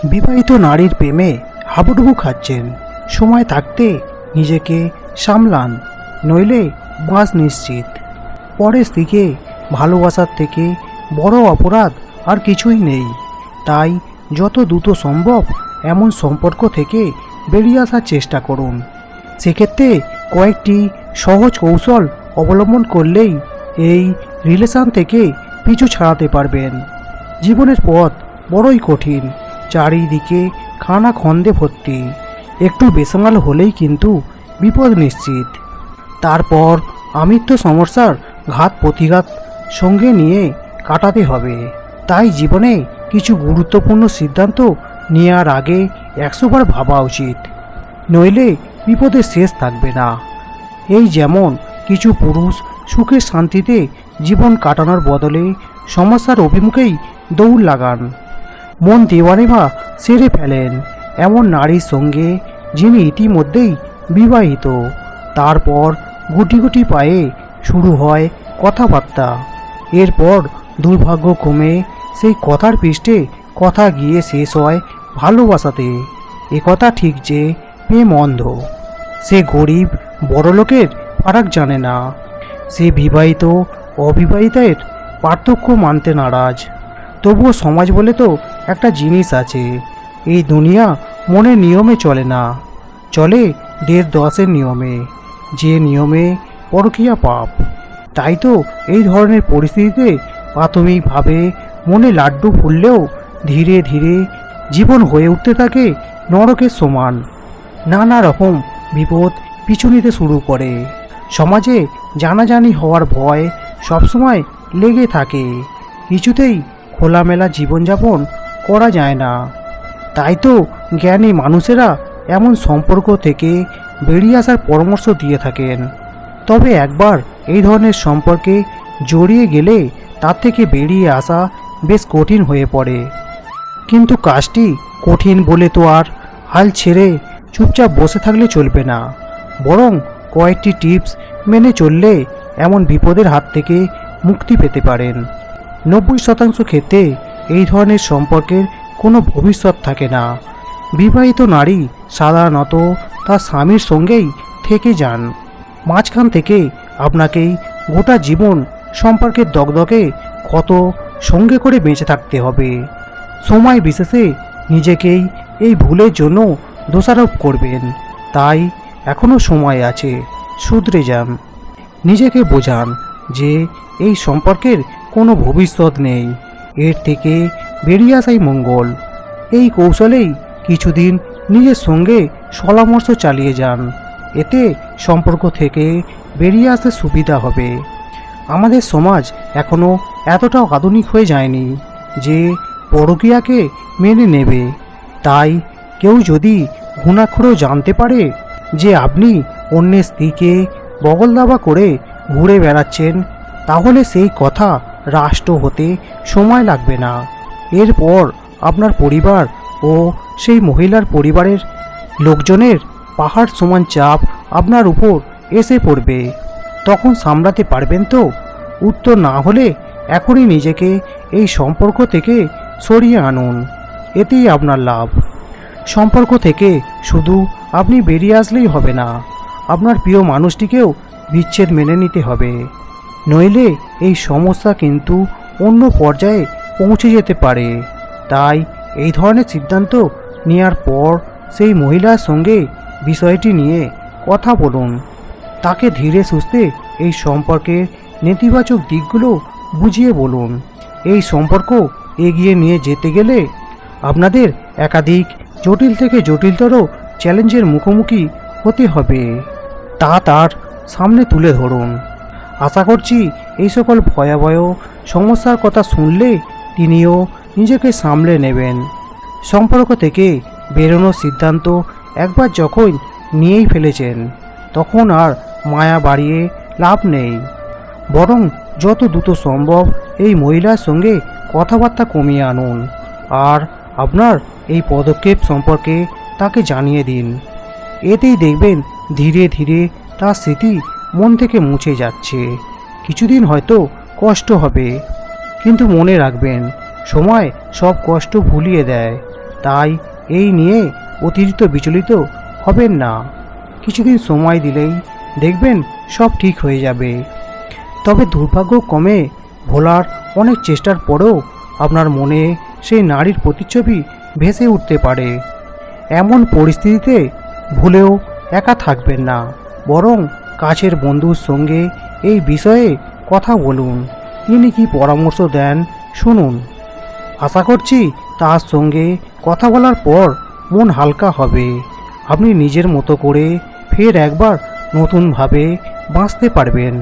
বিবাহিত নারীর প্রেমে হাবুডুবু খাচ্ছেন। সময় থাকতে নিজেকে সামলান, নইলে বাস নিশ্চিত। পরের স্ত্রীকে ভালোবাসার থেকে বড় অপরাধ আর কিছুই নেই। তাই যত দ্রুত সম্ভব এমন সম্পর্ক থেকে বেরিয়ে আসার চেষ্টা করুন। সেক্ষেত্রে কয়েকটি সহজ কৌশল অবলম্বন করলেই এই রিলেশন থেকে পিছু ছাড়াতে পারবেন। জীবনের পথ বড়ই কঠিন, চারিদিকে খানা খন্দে ভর্তি। একটু বেসামাল হলেই কিন্তু বিপদ নিশ্চিত। তারপর আমৃত্য সমস্যার ঘাত প্রতিঘাত সঙ্গে নিয়ে কাটাতে হবে। তাই জীবনে কিছু গুরুত্বপূর্ণ সিদ্ধান্ত নেওয়ার আগে 100 বার ভাবা উচিত, নইলে বিপদের শেষ থাকবে না। এই যেমন কিছু পুরুষ সুখের শান্তিতে জীবন কাটানোর বদলে সমস্যার অভিমুখেই দৌড় লাগান। মন দেওয়ানেবা সেরে ফেলেন এমন নারীর সঙ্গে যিনি ইতিমধ্যেই বিবাহিত। তারপর গুটি গুটি পায়ে শুরু হয় কথাবার্তা। এরপর দুর্ভাগ্যক্রমে সেই কথার পৃষ্ঠে কথা গিয়ে শেষ হয় ভালোবাসাতে। একথা ঠিক যে প্রেম অন্ধ। সে গরিব বড়লোকের ফারাক জানে না। সে বিবাহিত অবিবাহিতের পার্থক্য মানতে নারাজ। তবুও সমাজ বলে তো একটা জিনিস আছে। এই দুনিয়া মনের নিয়মে চলে না, চলে দেশ দশের নিয়মে, যে নিয়মে পরকীয়া পাপ। তাই তো এই ধরনের পরিস্থিতিতে প্রাথমিকভাবে মনে লাড্ডু ফুললেও ধীরে ধীরে জীবন হয়ে উঠতে থাকে নরকের সমান। নানা রকম বিপদ পিছু নিতে শুরু করে। সমাজে জানাজানি হওয়ার ভয় সবসময় লেগে থাকে। কিছুতেই খোলামেলা জীবনযাপন করা যায় না। তাই তো জ্ঞানী মানুষেরা এমন সম্পর্ক থেকে বেরিয়ে আসার পরামর্শ দিয়ে থাকেন। তবে একবার এই ধরনের সম্পর্কে জড়িয়ে গেলে তার থেকে বেরিয়ে আসা বেশ কঠিন হয়ে পড়ে। কিন্তু কাজটি কঠিন বলে তো আর হাল ছেড়ে চুপচাপ বসে থাকলে চলবে না। বরং কয়েকটি টিপস মেনে চললে এমন বিপদের হাত থেকে মুক্তি পেতে পারেন। 90% ক্ষেত্রে এই ধরনের সম্পর্কের কোনো ভবিষ্যৎ থাকে না। বিবাহিত নারী সাধারণত তার স্বামীর সঙ্গেই থেকে যান। মাঝখান থেকে আপনাকেই গোটা জীবন সম্পর্কের দগদগে ক্ষত সঙ্গে করে বেঁচে থাকতে হবে। সময় বিশেষে নিজেকেই এই ভুলের জন্য দোষারোপ করবেন। তাই এখনও সময় আছে, শুধরে যান। নিজেকে বোঝান যে এই সম্পর্কের কোনো ভবিষ্যৎ নেই, এর থেকে বেরিয়ে আসাই মঙ্গল। এই কৌশলেই কিছুদিন নিজের সঙ্গে পরামর্শ চালিয়ে যান। এতে সম্পর্ক থেকে বেরিয়ে আসতে সুবিধা হবে। আমাদের সমাজ এখনও এতটাও আধুনিক হয়ে যায়নি যে পরকীয়াকে মেনে নেবে। তাই কেউ যদি ঘুণাক্ষরেও জানতে পারে যে আপনি অন্যের স্ত্রীকে বগলদাবা করে ঘুরে বেড়াচ্ছেন, তাহলে সেই কথা রাষ্ট্র হতে সময় লাগবে না। এরপর আপনার পরিবার ও সেই মহিলার পরিবারের লোকজনের পাহাড় সমান চাপ আপনার উপর এসে পড়বে। তখন সামলাতে পারবেন তো? উত্তর না হলে এখনই নিজেকে এই সম্পর্ক থেকে সরিয়ে আনুন, এতেই আপনার লাভ। সম্পর্ক থেকে শুধু আপনি বেরিয়ে আসলেই হবে না, আপনার প্রিয় মানুষটিকেও বিচ্ছেদ মেনে নিতে হবে। নইলে এই সমস্যা কিন্তু অন্য পর্যায়ে পৌঁছে যেতে পারে। তাই এই ধরনের সিদ্ধান্ত নেওয়ার পর সেই মহিলার সঙ্গে বিষয়টি নিয়ে কথা বলুন। তাকে ধীরে সুস্থে এই সম্পর্কের নেতিবাচক দিকগুলো বুঝিয়ে বলুন। এই সম্পর্ক এগিয়ে নিয়ে যেতে গেলে আপনাদের একাধিক জটিল থেকে জটিলতর চ্যালেঞ্জের মুখোমুখি হতে হবে, তা তার সামনে তুলে ধরুন। আশা করছি এই সকল ভয়াবহ সমস্যার কথা শুনলে তিনিও নিজেকে সামলে নেবেন। সম্পর্ক থেকে বেরোনোর সিদ্ধান্ত একবার যখন নিয়েই ফেলেছেন, তখন আর মায়া বাড়িয়ে লাভ নেই। বরং যত দ্রুত সম্ভব এই মহিলার সঙ্গে কথাবার্তা কমিয়ে আনুন আর আপনার এই পদক্ষেপ সম্পর্কে তাকে জানিয়ে দিন। এতেই দেখবেন ধীরে ধীরে তার স্মৃতি মন থেকে মুছে যাচ্ছে। কিছুদিন হয়তো কষ্ট হবে, কিন্তু মনে রাখবেন সময় সব কষ্ট ভুলিয়ে দেয়। তাই এই নিয়ে অতিরিক্ত বিচলিত হবেন না। কিছুদিন সময় দিলেই দেখবেন সব ঠিক হয়ে যাবে। তবে দুর্ভাগ্যক্রমে ভোলার অনেক চেষ্টার পরেও আপনার মনে সেই নারীর প্রতিচ্ছবি ভেসে উঠতে পারে। এমন পরিস্থিতিতে ভুলেও একা থাকবেন না, বরং কাছের বন্ধুর সঙ্গে এই বিষয়ে কথা বলুন। তিনি কি পরামর্শ দেন শুনুন। আশা করছি তার সঙ্গে কথা বলার পর মন হালকা হবে। আপনি নিজের মতো করে ফের একবার নতুনভাবে বাঁচতে পারবেন।